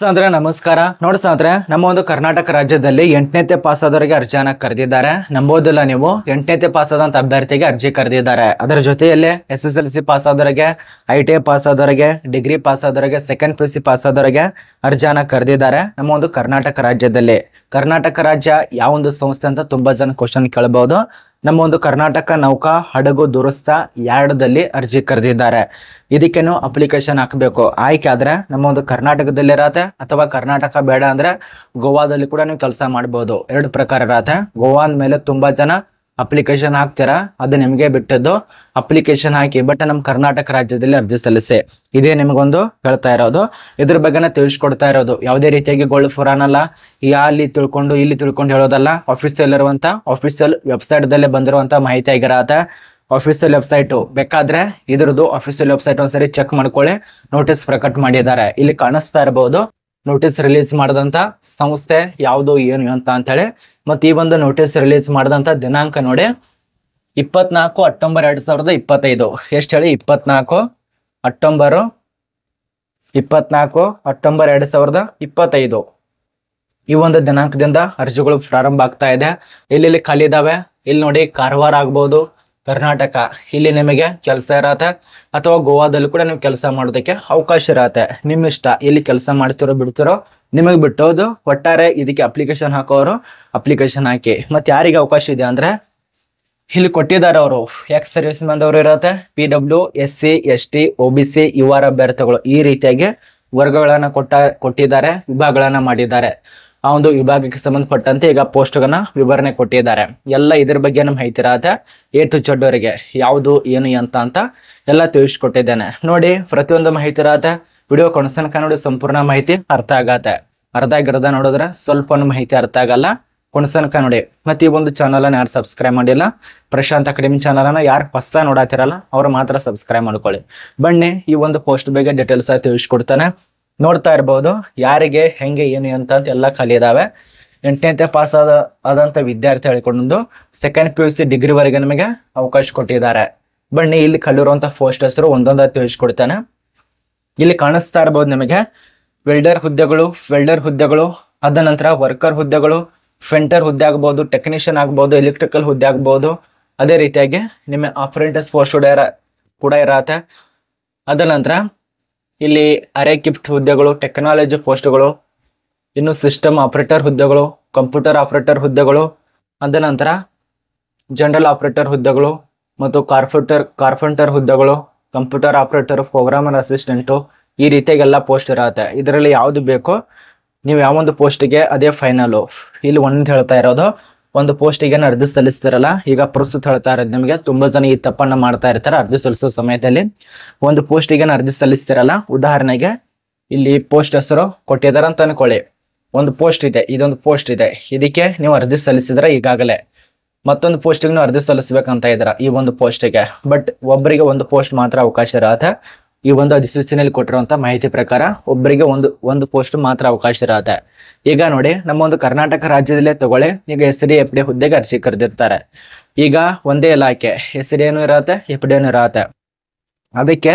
ಸಾಂದ್ರೆ ನಮಸ್ಕಾರ. ನೋಡಿ ಸಾಂದ್ರೆ, ನಮ್ಮ ಒಂದು ಕರ್ನಾಟಕ ರಾಜ್ಯದಲ್ಲಿ 8ನೇ ಪಾಸ್ ಆದವರಿಗೆ ಅರ್ಜಿಯನ್ನ ಕರೆದಿದ್ದಾರೆ. ನಂಬೋದಿಲ್ಲ ನೀವು, 8ನೇ ಪಾಸ್ ಆದಂತ ಅಭ್ಯರ್ಥಿಗೆ ಅರ್ಜಿ ಕರೆದಿದ್ದಾರೆ. ಅದರ ಜೊತೆಯಲ್ಲೇ SSLC ಪಾಸ್ ಆದವರಿಗೆ, ITI ಪಾಸ್ ಆದವರಿಗೆ, ಡಿಗ್ರಿ ಪಾಸ್ ಆದವರಿಗೆ, ಸೆಕೆಂಡ್ PUC ಪಾಸ್ ಆದವರಿಗೆ ಅರ್ಜಿಯನ್ನ ಕರೆದಿದ್ದಾರೆ. ನಮ್ಮ ಒಂದು ಕರ್ನಾಟಕ ರಾಜ್ಯದಲ್ಲಿ ಕರ್ನಾಟಕ ರಾಜ್ಯ ಯಾವ ಒಂದು ಸಂಸ್ಥೆ ಅಂತ ತುಂಬಾ ಜನ ಕ್ವಶನ್ ಕೇಳಬಹುದು. ನಮ್ಮ ಒಂದು ಕರ್ನಾಟಕ ನೌಕಾ ಹಡಗು ದುರಸ್ತ ಯಾರ್ಡ್ದಲ್ಲಿ ಅರ್ಜಿ ಕರೆದಿದ್ದಾರೆ. ಇದಕ್ಕೇನು ಅಪ್ಲಿಕೇಶನ್ ಹಾಕಬೇಕು. ಆಯ್ಕೆ ಆದ್ರೆ ನಮ್ಮ ಒಂದು ಕರ್ನಾಟಕದಲ್ಲಿ ಇರತ್ತೆ, ಅಥವಾ ಕರ್ನಾಟಕ ಬೇಡ ಅಂದ್ರೆ ಗೋವಾದಲ್ಲಿ ಕೂಡ ನೀವು ಕೆಲಸ ಮಾಡ್ಬೋದು. ಎರಡು ಪ್ರಕಾರ ಇರತ್ತೆ. ಗೋವಾ ಅಂದ್ಮೇಲೆ ತುಂಬಾ ಜನ ಅಪ್ಲಿಕೇಶನ್ ಹಾಕ್ತೀರಾ, ಅದು ನಿಮಗೆ ಬಿಟ್ಟದ್ದು. ಅಪ್ಲಿಕೇಶನ್ ಹಾಕಿ, ಬಟ್ ನಮ್ಮ ಕರ್ನಾಟಕ ರಾಜ್ಯದಲ್ಲಿ ಅರ್ಜಿ ಸಲ್ಲಿಸಿ. ಇದೇ ನಿಮಗೊಂದು ಹೇಳ್ತಾ ಇರೋದು, ಇದ್ರ ಬಗ್ಗೆನ ತಿಳಿಸ್ಕೊಡ್ತಾ ಇರೋದು. ಯಾವುದೇ ರೀತಿಯಾಗಿ ಗೋಲ್ಡ್ ಫೋರಾನ್ ಅಲ್ಲ, ಅಲ್ಲಿ ತಿಳ್ಕೊಂಡು ಹೇಳೋದಲ್ಲ. ಆಫೀಸಿಯಲ್ ಇರುವಂತ ಆಫೀಸಿಯಲ್ ವೆಬ್ಸೈಟ್ ದಲ್ಲೇ ಬಂದಿರುವಂತ ಮಾಹಿತಿ ಆಗಿರತ್ತೆ. ಆಫೀಸಿಯಲ್ ವೆಬ್ಸೈಟ್ ಬೇಕಾದ್ರೆ ಇದ್ರದ್ದು ಆಫೀಸಿಯಲ್ ವೆಬ್ಸೈಟ್ ಒಂದ್ಸರಿ ಚೆಕ್ ಮಾಡ್ಕೊಳ್ಳಿ. ನೋಟಿಸ್ ಪ್ರಕಟ ಮಾಡಿದ್ದಾರೆ, ಇಲ್ಲಿ ಕಾಣಿಸ್ತಾ ಇರಬಹುದು. ನೋಟಿಸ್ ರಿಲೀಸ್ ಮಾಡಿದಂತ ಸಂಸ್ಥೆ ಯಾವುದು ಏನು ಅಂತ ಹೇಳಿ. ಮತ್ತೆ ಈ ಒಂದು ನೋಟಿಸ್ ರಿಲೀಸ್ ಮಾಡಿದಂತ ದಿನಾಂಕ ನೋಡಿ 24 ಅಕ್ಟೋಬರ್ 2025. ಎಷ್ಟು ಹೇಳಿ? 24 ಅಕ್ಟೋಬರ್ 2025. ಈ ಒಂದು ದಿನಾಂಕದಿಂದ ಅರ್ಜಿಗಳು ಪ್ರಾರಂಭ ಆಗ್ತಾ ಇದೆ. ಇಲ್ಲಿ ಖಾಲಿ ಇದಾವೆ. ಇಲ್ಲಿ ನೋಡಿ, ಕಾರವಾರ ಆಗ್ಬಹುದು, ಕರ್ನಾಟಕ, ಇಲ್ಲಿ ನಿಮಗೆ ಕೆಲಸ ಇರತ್ತೆ. ಅಥವಾ ಗೋವಾದಲ್ಲಿ ಕೂಡ ನೀವು ಕೆಲಸ ಮಾಡೋದಕ್ಕೆ ಅವಕಾಶ ಇರತ್ತೆ. ನಿಮ್ಮ ಇಷ್ಟ, ಇಲ್ಲಿ ಕೆಲಸ ಮಾಡ್ತಿರೋ ಬಿಡ್ತಿರೋ ನಿಮಗೆ ಬಿಟ್ಟೋದು. ಒಟ್ಟಾರೆ ಇದಕ್ಕೆ ಅಪ್ಲಿಕೇಶನ್ ಹಾಕೋರು ಅಪ್ಲಿಕೇಶನ್ ಹಾಕಿ. ಮತ್ತೆ ಯಾರಿಗೆ ಅವಕಾಶ ಇದೆ ಅಂದ್ರೆ ಇಲ್ಲಿ ಕೊಟ್ಟಿದ್ದಾರೆ, ಅವರು ಎಕ್ಸ್ ಸರ್ವಿಸ್ ಮ್ಯಾನ್ ಅವರು ಇರತ್ತೆ, PW SC ST OBC UR ಅಭ್ಯರ್ಥಿಗಳು, ಈ ರೀತಿಯಾಗಿ ವರ್ಗಗಳನ್ನ ಕೊಟ್ಟಿದ್ದಾರೆ, ವಿಭಾಗಗಳನ್ನ ಮಾಡಿದ್ದಾರೆ. ಆ ಒಂದು ವಿಭಾಗಕ್ಕೆ ಸಂಬಂಧಪಟ್ಟಂತೆ ಈಗ ಪೋಸ್ಟ್ಗಳನ್ನ ವಿವರಣೆ ಕೊಟ್ಟಿದ್ದಾರೆ. ಎಲ್ಲ ಇದ್ರ ಬಗ್ಗೆ ನಮ್ಗೆ ಹೇಳ್ತಿರತ್ತೆ. A to Z ಅವರಿಗೆ ಯಾವುದು ಏನು ಅಂತ ಎಲ್ಲ ತಿಳಿಸ್ಕೊಟ್ಟಿದ್ದೇನೆ. ನೋಡಿ, ಪ್ರತಿಯೊಂದು ಮಾಹಿತಿ ಇರತ್ತೆ. ವಿಡಿಯೋ ಕೊನೆತನಕ ನೋಡಿ, ಸಂಪೂರ್ಣ ಮಾಹಿತಿ ಅರ್ಥ ಆಗತ್ತೆ. ಅರ್ಧ ಆಗಿರೋದ ನೋಡಿದ್ರೆ ಸ್ವಲ್ಪ ಮಾಹಿತಿ ಅರ್ಥ ಆಗಲ್ಲ. ಕೊನೆತನಕ ನೋಡಿ. ಮತ್ತೆ ಈ ಒಂದು ಚಾನಲ್ ಅನ್ನ ಯಾರು ಸಬ್ಸ್ಕ್ರೈಬ್ ಮಾಡಿಲ್ಲ, ಪ್ರಶಾಂತ್ ಅಕಾಡೆಮಿ ಚಾನಲ್ ಅನ್ನ ಯಾರು ಹೊಸ ನೋಡಾತಿರಲ್ಲ ಅವ್ರು ಮಾತ್ರ ಸಬ್ಸ್ಕ್ರೈಬ್ ಮಾಡ್ಕೊಳ್ಳಿ. ಬನ್ನಿ, ಈ ಒಂದು ಪೋಸ್ಟ್ ಬಗ್ಗೆ ಡೀಟೇಲ್ಸ್ ತಿಳಿಸ್ಕೊಡ್ತಾನೆ. ನೋಡ್ತಾ ಇರಬಹುದು ಯಾರಿಗೆ ಹೆಂಗೆ ಏನು ಅಂತ ಎಲ್ಲ ಖಾಲಿ ಇದಾವೆ. 8ನೇ ಪಾಸ್ ಆದಂತ ವಿದ್ಯಾರ್ಥಿ ಹೇಳಿಕೊಂಡು ಸೆಕೆಂಡ್ PUC ಡಿಗ್ರಿ ವರೆಗೆ ನಮಗೆ ಅವಕಾಶ ಕೊಟ್ಟಿದ್ದಾರೆ. ಬನ್ನಿ, ಇಲ್ಲಿ ಕಲಿರುವಂತ ಪೋಸ್ಟ್ ಹೆಸರು ಒಂದೊಂದಾಗಿ ತಿಳಿಸ್ಕೊಡ್ತಾನೆ. ಇಲ್ಲಿ ಕಾಣಿಸ್ತಾ ಇರಬಹುದು ನಿಮಗೆ ವೆಲ್ಡರ್ ಹುದ್ದೆಗಳು, ಅದ ನಂತರ ವರ್ಕರ್ ಹುದ್ದೆಗಳು, ಫೆಂಟರ್ ಹುದ್ದೆ ಆಗ್ಬಹುದು, ಟೆಕ್ನಿಷಿಯನ್ ಆಗ್ಬಹುದು, ಎಲೆಕ್ಟ್ರಿಕಲ್ ಹುದ್ದೆ ಆಗ್ಬಹುದು. ಅದೇ ರೀತಿಯಾಗಿ ನಿಮ್ಮ ಅಪ್ರೆಂಟಿಸ್ ಪೋಸ್ಟ್ ಕೂಡ ಇರತ್ತೆ. ಅದ ನಂತರ ಇಲ್ಲಿ ಅರೆ ಗಿಫ್ಟ್ ಹುದ್ದೆಗಳು, ಟೆಕ್ನಾಲಜಿ ಪೋಸ್ಟ್ಗಳು, ಇನ್ನು ಸಿಸ್ಟಮ್ ಆಪರೇಟರ್ ಹುದ್ದೆಗಳು, ಕಂಪ್ಯೂಟರ್ ಆಪರೇಟರ್ ಹುದ್ದೆಗಳು, ಅದ ನಂತರ ಜನರಲ್ ಆಪರೇಟರ್ ಹುದ್ದೆಗಳು ಮತ್ತು ಕಾರ್ಪೆಂಟರ್ ಹುದ್ದೆಗಳು, ಕಂಪ್ಯೂಟರ್ ಆಪರೇಟರ್, ಪ್ರೋಗ್ರಾಮರ್ ಅಸಿಸ್ಟೆಂಟು, ಈ ರೀತಿಯಾಗಿ ಎಲ್ಲ ಪೋಸ್ಟ್ ಇರತ್ತೆ. ಇದರಲ್ಲಿ ಯಾವ್ದು ಬೇಕೋ ನೀವು ಯಾವೊಂದು ಪೋಸ್ಟ್ಗೆ ಅದೇ ಫೈನಲು. ಇಲ್ಲಿ ಒಂದು ಹೇಳ್ತಾ ಇರೋದು, ಒಂದು ಪೋಸ್ಟಿಗೆ ಅರ್ಜಿ ಸಲ್ಲಿಸ್ತಾರಲ್ಲ, ಈಗ ಪ್ರಸ್ತುತ ಹೇಳ್ತಾ ಇರೋದು ನಿಮಗೆ. ತುಂಬಾ ಜನ ಈ ತಪ್ಪನ್ನ ಮಾಡ್ತಾ ಇರ್ತಾರೆ. ಅರ್ಜಿ ಸಲ್ಲಿಸೋ ಸಮಯದಲ್ಲಿ ಒಂದು ಪೋಸ್ಟಿಗೆ ಅರ್ಜಿ ಸಲ್ಲಿಸ್ತಿರಲ್ಲ, ಉದಾಹರಣೆಗೆ ಇಲ್ಲಿ ಪೋಸ್ಟ್ ಹೆಸರು ಕೊಟ್ಟಿದ್ದಾರೆ ಅಂತ ಅನ್ಕೊಳ್ಳಿ. ಒಂದು ಪೋಸ್ಟ್ ಇದೆ, ಇದೊಂದು ಪೋಸ್ಟ್ ಇದೆ, ಇದಕ್ಕೆ ನೀವು ಅರ್ಜಿ ಸಲ್ಲಿಸಿದ್ರೆ ಈಗಾಗಲೇ ಮತ್ತೊಂದು ಪೋಸ್ಟಿಗೆ ನೀವು ಅರ್ಜಿ ಸಲ್ಲಿಸ್ಬೇಕಂತ ಇದ್ದೀರಾ ಈ ಒಂದು ಪೋಸ್ಟಿಗೆ. ಬಟ್ ಒಬ್ಬರಿಗೆ ಒಂದು ಪೋಸ್ಟ್ ಮಾತ್ರ ಅವಕಾಶ ಇರತ್ತೆ. ಈ ಒಂದು ಅಧಿಸೂಚನೆಯಲ್ಲಿ ಕೊಟ್ಟಿರುವಂತ ಮಾಹಿತಿ ಪ್ರಕಾರ ಒಬ್ಬರಿಗೆ ಒಂದು ಪೋಸ್ಟ್ ಮಾತ್ರ ಅವಕಾಶ ಇರತ್ತೆ. ಈಗ ನೋಡಿ, ನಮ್ಮ ಒಂದು ಕರ್ನಾಟಕ ರಾಜ್ಯದಲ್ಲೇ ತಗೊಳ್ಳಿ. ಈಗ SD FD ಹುದ್ದೆಗೆ ಅರ್ಜಿ ಕರೆದಿರ್ತಾರೆ. ಈಗ ಒಂದೇ ಇಲಾಖೆ SD ಏನು ಇರತ್ತೆ, FD ಏನು ಇರತ್ತೆ. ಅದಕ್ಕೆ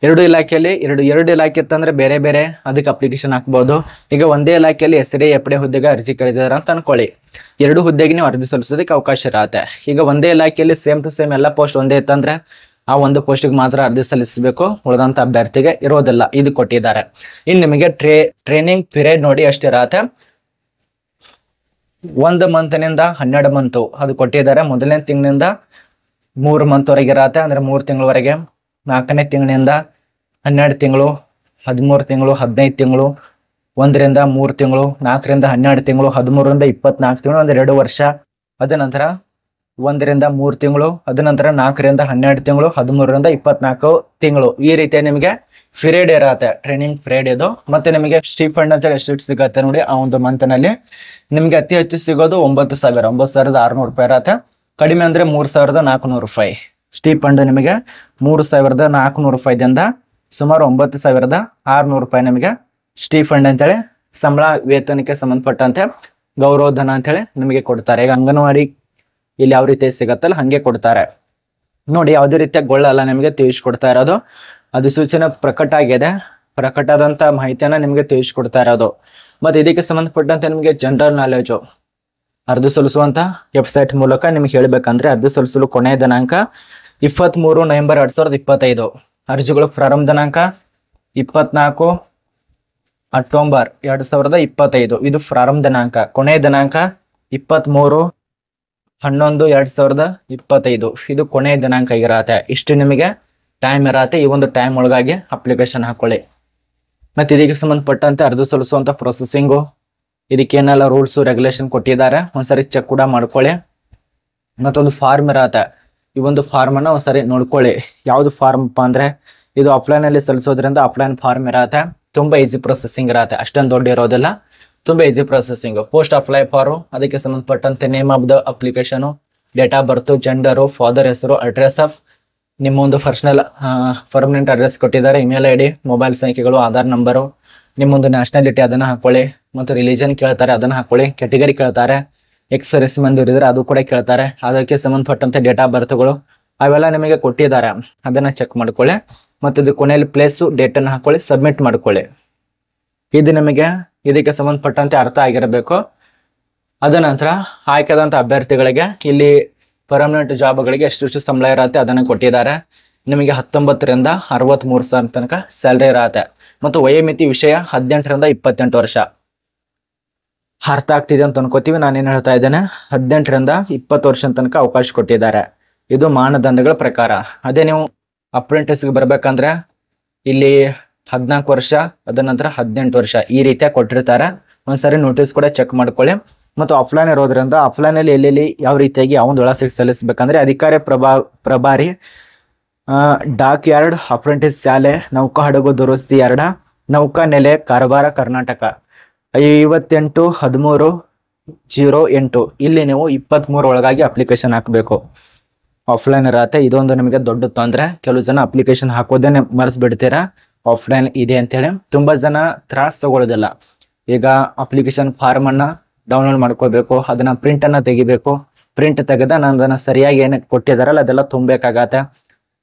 ಎರಡು ಇಲಾಖೆಯಲ್ಲಿ ಎರಡು ಇಲಾಖೆ ಇತ್ತಂದ್ರೆ ಬೇರೆ ಬೇರೆ ಅದಕ್ಕೆ ಅಪ್ಲಿಕೇಶನ್ ಹಾಕ್ಬಹುದು. ಈಗ ಒಂದೇ ಇಲಾಖೆಯಲ್ಲಿ SD FD ಹುದ್ದೆಗೆ ಅರ್ಜಿ ಕರೆದಿದ್ದಾರೆ ಅಂತ ಅನ್ಕೊಳ್ಳಿ. ಎರಡು ಹುದ್ದೆಗೆ ನೀವು ಅರ್ಜಿ ಸಲ್ಲಿಸೋದಕ್ಕೆ ಅವಕಾಶ ಇರತ್ತೆ. ಈಗ ಒಂದೇ ಇಲಾಖೆಯಲ್ಲಿ ಸೇಮ್ ಟು ಸೇಮ್ ಎಲ್ಲ ಪೋಸ್ಟ್ ಒಂದೇ ಇತ್ತಂದ್ರೆ ಆ ಒಂದು ಪೋಸ್ಟಿಗೆ ಮಾತ್ರ ಅರ್ಜಿ ಸಲ್ಲಿಸಬೇಕು, ಉಳಿದಂತ ಅಭ್ಯರ್ಥಿಗೆ ಇರೋದಿಲ್ಲ. ಇದು ಕೊಟ್ಟಿದ್ದಾರೆ. ಇನ್ನು ನಿಮಗೆ ಟ್ರೈನಿಂಗ್ ಪೀರಿಯಡ್ ನೋಡಿ ಎಷ್ಟಿರತ್ತೆ. 1 ಮಂತ್ನಿಂದ 12 ಮಂತ್ ಅದು ಕೊಟ್ಟಿದ್ದಾರೆ. ಮೊದಲನೇ ತಿಂಗಳಿಂದ 3 ಮಂತ್ ವರೆಗೆ ಇರತ್ತೆ, ಅಂದ್ರೆ 3 ತಿಂಗಳವರೆಗೆ. 4ನೇ ತಿಂಗಳಿಂದ 12 ತಿಂಗಳು, 13 ತಿಂಗಳು, 15 ತಿಂಗಳು, 1ರಿಂದ 3 ತಿಂಗಳು, 4ರಿಂದ 12 ತಿಂಗಳು, 13ರಿಂದ 24 ತಿಂಗಳು, ಅಂದ್ರೆ 2 ವರ್ಷ. ಅದ ನಂತರ 1ರಿಂದ 3 ತಿಂಗಳು, ಅದ ನಂತರ 4ರಿಂದ 12 ತಿಂಗಳು, 13ರಿಂದ 24 ತಿಂಗಳು. ಈ ರೀತಿಯ ನಿಮಗೆ ಪೀರಿಯಡ್ ಇರತ್ತೆ, ಟ್ರೈನಿಂಗ್ ಪೀರಿಯಡ್ ಇದು. ಮತ್ತೆ ನಿಮಗೆ ಸ್ಟೀಫಂಡ್ ಅಂತ ಎಷ್ಟು ಸಿಗತ್ತೆ ನೋಡಿ. ಆ ಒಂದು ಮಂತ್ ನಲ್ಲಿ ನಿಮ್ಗೆ ಅತಿ ಹೆಚ್ಚು ಸಿಗೋದು 9,600 ರೂಪಾಯಿ ಇರತ್ತೆ. ಕಡಿಮೆ ಅಂದ್ರೆ 3,400 ರೂಪಾಯಿ. ಸ್ಟೀಫಂಡ್ ನಿಮಗೆ 3,400 ರೂಪಾಯಿದಿಂದ ಸುಮಾರು 9,600 ರೂಪಾಯಿ ನಿಮಗೆ ಸ್ಟೀಫಂಡ್ ಅಂತೇಳಿ ಸಂಬಳ ವೇತನಕ್ಕೆ ಸಂಬಂಧಪಟ್ಟಂತೆ ಗೌರವಧನ ಅಂತೇಳಿ ನಿಮಗೆ ಕೊಡ್ತಾರೆ. ಈಗ ಅಂಗನವಾಡಿ ಇಲ್ಲಿ ಯಾವ ರೀತಿ ಸಿಗತ್ತಲ್ಲ ಹಂಗೆ ಕೊಡ್ತಾರೆ ನೋಡಿ. ಯಾವುದೇ ರೀತಿಯ ಗೊಳ್ಳಲ್ಲ ನಿಮಗೆ ತಿಳಿಸ್ಕೊಡ್ತಾ ಇರೋದು. ಅಧಿಸೂಚನೆ ಪ್ರಕಟ ಆಗಿದೆ. ಪ್ರಕಟವಾದಂತ ಮಾಹಿತಿಯನ್ನ ನಿಮಗೆ ತಿಳಿಸ್ಕೊಡ್ತಾ ಇರೋದು. ಮತ್ತೆ ಇದಕ್ಕೆ ಸಂಬಂಧಪಟ್ಟಂತೆ ನಿಮಗೆ ಜನರಲ್ ನಾಲೆಜು ಅರ್ಜಿ ಸಲ್ಲಿಸುವಂತ ವೆಬ್ಸೈಟ್ ಮೂಲಕ ನಿಮ್ಗೆ ಹೇಳ್ಬೇಕಂದ್ರೆ ಅರ್ಜಿ ಸಲ್ಲಿಸಲು ಕೊನೆಯ ದಿನಾಂಕ 23 ನವೆಂಬರ್ 2025. ಅರ್ಜಿಗಳು ಪ್ರಾರಂಭ ದಿನಾಂಕ 24 ಅಕ್ಟೋಬರ್ 2025. ಇದು ಪ್ರಾರಂಭ ದಿನಾಂಕ. ಕೊನೆಯ ದಿನಾಂಕ 23/11/2025. ಇದು ಕೊನೆಯ ದಿನಾಂಕ ಇರತ್ತೆ. ಇಷ್ಟು ನಿಮಗೆ ಟೈಮ್ ಇರತ್ತೆ. ಈ ಒಂದು ಟೈಮ್ ಒಳಗಾಗಿ ಅಪ್ಲಿಕೇಶನ್ ಹಾಕೊಳ್ಳಿ. ಮತ್ತೆ ಇದಕ್ಕೆ ಸಂಬಂಧಪಟ್ಟಂತೆ ಅರ್ಜಿ ಸಲ್ಲಿಸುವಂತ ಪ್ರೊಸೆಸಿಂಗು, ಇದಕ್ಕೇನೆಲ್ಲ ರೂಲ್ಸ್ ರೆಗ್ಯುಲೇಷನ್ ಕೊಟ್ಟಿದ್ದಾರೆ ಒಂದ್ಸರಿ ಚೆಕ್ ಕೂಡ ಮಾಡ್ಕೊಳ್ಳಿ. ಮತ್ತೊಂದು ಫಾರ್ಮ್ ಇರತ್ತೆ. ಈ ಒಂದು ಫಾರ್ಮ್ ಅನ್ನ ಒಂದ್ಸರಿ ನೋಡ್ಕೊಳ್ಳಿ. ಯಾವ್ದು ಫಾರ್ಮ್ ಅಂದ್ರೆ ಇದು ಆಫ್ಲೈನ್ ಅಲ್ಲಿ ಸಲ್ಲಿಸೋದ್ರಿಂದ ಆಫ್ಲೈನ್ ಫಾರ್ಮ್ ಇರತ್ತೆ. ತುಂಬಾ ಈಸಿ ಪ್ರೊಸೆಸಿಂಗ್ ಇರತ್ತೆ, ಅಷ್ಟೊಂದು ದೊಡ್ಡ ಇರೋದಿಲ್ಲ, ತುಂಬಾ easy processing. Post apply for, ಅದಕ್ಕೆ ಸಂಬಂಧಪಟ್ಟಂತೆ name of the application, date of birth, gender, father ಹೆಸರು, ಅಡ್ರೆಸ್ ಆಫ್ ನಿಮ್ಮ ಒಂದು ಪರ್ಸನಲ್ ಪರ್ಮನೆಂಟ್ ಅಡ್ರೆಸ್ ಕೊಟ್ಟಿದ್ದಾರೆ, ಇಮೇಲ್ ಐ ಡಿ, ಮೊಬೈಲ್ ಸಂಖ್ಯೆಗಳು, ಆಧಾರ್ ನಂಬರು, ನಿಮ್ಮೊಂದು ನ್ಯಾಷನಾಲಿಟಿ ಅದನ್ನ ಹಾಕೊಳ್ಳಿ. ಮತ್ತು ರಿಲಿಜನ್ ಕೇಳ್ತಾರೆ, ಅದನ್ನ ಹಾಕೊಳ್ಳಿ. ಕ್ಯಾಟಗರಿ ಕೇಳ್ತಾರೆ, ಎಕ್ಸ್ ಮಂದಿ ಇರಿದ್ರೆ ಅದು ಕೂಡ ಕೇಳ್ತಾರೆ. ಅದಕ್ಕೆ ಸಂಬಂಧಪಟ್ಟಂತೆ ಡೇಟ್ ಆಫ್ ಬರ್ತ್ಗಳು ಅವೆಲ್ಲ ನಿಮಗೆ ಕೊಟ್ಟಿದ್ದಾರೆ, ಅದನ್ನ ಚೆಕ್ ಮಾಡ್ಕೊಳ್ಳಿ. ಮತ್ತು ಇದು ಕೊನೆಯಲ್ಲಿ ಪ್ಲೇಸು ಡೇಟ್ ಅನ್ನು ಹಾಕೊಳ್ಳಿ, ಸಬ್ಮಿಟ್ ಮಾಡ್ಕೊಳ್ಳಿ. ಇದು ನಿಮಗೆ ಇದಕ್ಕೆ ಸಂಬಂಧಪಟ್ಟಂತೆ ಅರ್ಥ ಆಗಿರಬೇಕು. ಅದ ನಂತರ ಆಯ್ಕೆದಂತ ಅಭ್ಯರ್ಥಿಗಳಿಗೆ ಇಲ್ಲಿ ಪರ್ಮನೆಂಟ್ ಜಾಬ್ಗಳಿಗೆ ಎಷ್ಟು ಸಂಬಳ ಇರತ್ತೆ ಅದನ್ನು ಕೊಟ್ಟಿದ್ದಾರೆ. ನಿಮಗೆ 19ರಿಂದ 63,000 ತನಕ ಸ್ಯಾಲ್ರಿ ಇರತ್ತೆ. ಮತ್ತು ವಯೋಮಿತಿ ವಿಷಯ 18ರಿಂದ 28 ವರ್ಷ. ಅರ್ಥ ಆಗ್ತಿದೆ ಅಂತ ಅನ್ಕೋತೀವಿ. ನಾನೇನು ಹೇಳ್ತಾ ಇದ್ದೇನೆ, 18ರಿಂದ 20 ವರ್ಷ ತನಕ ಅವಕಾಶ ಕೊಟ್ಟಿದ್ದಾರೆ. ಇದು ಮಾನದಂಡಗಳ ಪ್ರಕಾರ. ಅದೇ ನೀವು ಅಪ್ರೆಂಟಿಸ್ಗೆ ಬರ್ಬೇಕಂದ್ರೆ ಇಲ್ಲಿ 14 ವರ್ಷ, ಅದ ನಂತರ 18 ವರ್ಷ ಈ ರೀತಿಯಾಗಿ ಕೊಟ್ಟಿರ್ತಾರೆ. ಒಂದ್ಸರಿ ನೋಟಿಸ್ ಕೂಡ ಚೆಕ್ ಮಾಡ್ಕೊಳ್ಳಿ. ಮತ್ತು ಆಫ್ಲೈನ್ ಇರೋದ್ರಿಂದ ಆಫ್ಲೈನ್ ಅಲ್ಲಿ ಎಲ್ಲೆಲ್ಲಿ ಯಾವ ರೀತಿಯಾಗಿ ಒಂದು ವಿಳಾಸಕ್ಕೆ ಸಲ್ಲಿಸಬೇಕಂದ್ರೆ ಅಧಿಕಾರಿ ಪ್ರಭಾರಿ, ಡಾಕ್ ಯಾರ್ಡ್, ಅಪ್ರೆಂಟಿಸ್ ಶಾಲೆ, ನೌಕಾ ಹಡಗು ದುರಸ್ತಿ 2, ನೌಕಾ ನೆಲೆ, ಕಾರವಾರ, ಕರ್ನಾಟಕ 581308. ಇಲ್ಲಿ ನೀವು 23 ಒಳಗಾಗಿ ಅಪ್ಲಿಕೇಶನ್ ಹಾಕಬೇಕು. ಆಫ್ಲೈನ್ ಇರತ್ತೆ. ಇದೊಂದು ನಿಮಗೆ ದೊಡ್ಡ ತೊಂದರೆ. ಕೆಲವು ಜನ ಅಪ್ಲಿಕೇಶನ್ ಹಾಕೋದೇನೆ ಮರ್ಸ್ ಬಿಡ್ತೀರಾ ಆಫ್ಲೈನ್ ಇದೆ ಅಂತೇಳಿ. ತುಂಬಾ ಜನ ತ್ರಾಸ್ ತಗೊಳ್ಳೋದಿಲ್ಲ. ಈಗ ಅಪ್ಲಿಕೇಶನ್ ಫಾರ್ಮ್ ಅನ್ನ ಡೌನ್ಲೋಡ್ ಮಾಡ್ಕೋಬೇಕು, ಅದನ್ನ ಪ್ರಿಂಟ್ ಅನ್ನ ತೆಗಿಬೇಕು. ಪ್ರಿಂಟ್ ತೆಗೆದ ಅದನ್ನ ಸರಿಯಾಗಿ ಏನು ಕೊಟ್ಟಿದಾರಲ್ಲ ಅದೆಲ್ಲ ತುಂಬಬೇಕಾಗತ್ತೆ.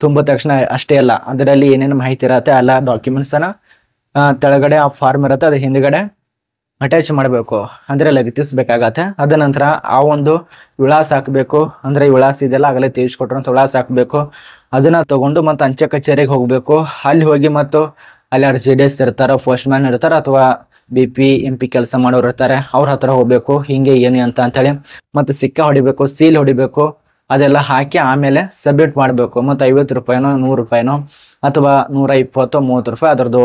ತುಂಬ ತಕ್ಷಣ ಅಷ್ಟೇ ಅಲ್ಲ, ಅದರಲ್ಲಿ ಏನೇನು ಮಾಹಿತಿ ಇರತ್ತೆ ಎಲ್ಲ ಡಾಕ್ಯುಮೆಂಟ್ಸ್ ಅನ್ನ ತೆಳಗಡೆ ಆ ಫಾರ್ಮ್ ಇರುತ್ತೆ, ಅದು ಹಿಂದ್ಗಡೆ ಅಟ್ಯಾಚ್ ಮಾಡಬೇಕು, ಅಂದ್ರೆ ಲಗತ್ತಿಸ್ಬೇಕಾಗತ್ತೆ. ಅದ ನಂತರ ಆ ಒಂದು ವಿಳಾಸ ಹಾಕಬೇಕು. ಅಂದ್ರೆ ಈ ವಿಳಾಸ ಇದೆಲ್ಲ ಆಗಲೇ ತಿಳಿಸ್ಕೊಟ್ರಂತ ವಿಳಾಸ ಹಾಕಬೇಕು. ಅದನ್ನ ತಗೊಂಡು ಮತ್ತೆ ಅಂಚೆ ಕಚೇರಿಗೆ ಹೋಗ್ಬೇಕು. ಅಲ್ಲಿ ಹೋಗಿ ಮತ್ತು ಅಲ್ಲಿ RCDS ಇರ್ತಾರ, ಪೋಸ್ಟ್ ಮ್ಯಾನ್ ಇರ್ತಾರ, ಅಥವಾ BP MP ಕೆಲಸ ಮಾಡೋರು ಇರ್ತಾರೆ, ಅವ್ರ ಹತ್ರ ಹೋಗ್ಬೇಕು. ಹಿಂಗೆ ಏನು ಅಂತ ಹೇಳಿ ಮತ್ತೆ ಸಿಕ್ಕ ಹೊಡಿಬೇಕು, ಸೀಲ್ ಹೊಡಿಬೇಕು. ಅದೆಲ್ಲ ಹಾಕಿ ಆಮೇಲೆ ಸಬ್ಮಿಟ್ ಮಾಡಬೇಕು. ಮತ್ತು 50 ರೂಪಾಯಿನೋ 100 ರೂಪಾಯಿನೋ ಅಥವಾ 120 30 ರೂಪಾಯಿ ಅದರದ್ದು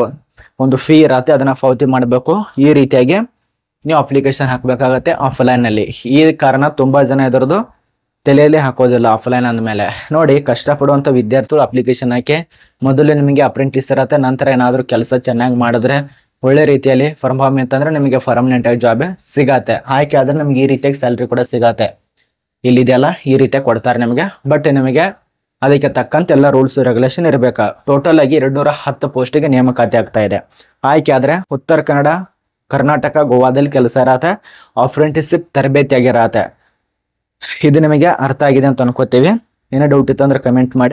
ಒಂದು ಫೀ ಇರತ್ತೆ, ಅದನ್ನ ಪಾವತಿ ಮಾಡಬೇಕು. ಈ ರೀತಿಯಾಗಿ ನೀವು ಅಪ್ಲಿಕೇಶನ್ ಹಾಕಬೇಕಾಗತ್ತೆ ಆಫ್ಲೈನ್ ಅಲ್ಲಿ. ಈ ಕಾರಣ ತುಂಬಾ ಜನ ಇದರದ್ದು ತಲೆಯಲ್ಲಿ ಹಾಕೋದಿಲ್ಲ ಆಫ್ಲೈನ್ ಅಂದಮೇಲೆ. ನೋಡಿ, ಕಷ್ಟಪಡುವಂತ ವಿದ್ಯಾರ್ಥಿಗಳು ಅಪ್ಲಿಕೇಶನ್ ಹಾಕಿ ಮೊದಲು ನಿಮಗೆ ಅಪ್ರೆಂಟಿಸ್ ಇರತ್ತೆ, ನಂತರ ಏನಾದರೂ ಕೆಲಸ ಚೆನ್ನಾಗಿ ಮಾಡಿದ್ರೆ ಒಳ್ಳೆ ರೀತಿಯಲ್ಲಿ ಪರ್ಫಾರ್ಮ್ ಅಂತಂದ್ರೆ ನಿಮಗೆ ಪರ್ಮನೆಂಟ್ ಆಗಿ ಜಾಬ್ ಸಿಗತ್ತೆ. ಆಯ್ಕೆ ಆದ್ರೆ ನಿಮ್ಗೆ ಈ ರೀತಿಯಾಗಿ ಸ್ಯಾಲ್ರಿ ಕೂಡ ಸಿಗತ್ತೆ. ಇಲ್ಲಿದೆಯಲ್ಲ ಈ ರೀತಿಯಾಗಿ ಕೊಡ್ತಾರೆ ನಿಮಗೆ. ಬಟ್ ನಿಮಗೆ ಅದಕ್ಕೆ ತಕ್ಕಂತೆ ಎಲ್ಲ ರೂಲ್ಸ್ ರೆಗ್ಯುಲೇಷನ್ ಇರಬೇಕಾ. ಟೋಟಲ್ ಆಗಿ 210 ಪೋಸ್ಟಿಗೆ ನೇಮಕಾತಿ ಆಗ್ತಾ ಇದೆ. ಆಯ್ಕೆ ಆದ್ರೆ ಉತ್ತರ ಕನ್ನಡ, ಕರ್ನಾಟಕ, ಗೋವಾದಲ್ಲಿ ಕೆಲಸ ಇರತ್ತೆ. ಅಪ್ರೆಂಟಿಸ್ಶಿಪ್ ತರಬೇತಿ ಆಗಿರತ್ತೆ. ಇದು ನಿಮಗೆ ಅರ್ಥ ಆಗಿದೆ ಅಂತ ಅನ್ಕೋತೀವಿ. ಏನೋ ಡೌಟ್ ಇತ್ತು ಅಂದ್ರೆ ಕಮೆಂಟ್ ಮಾಡಿ.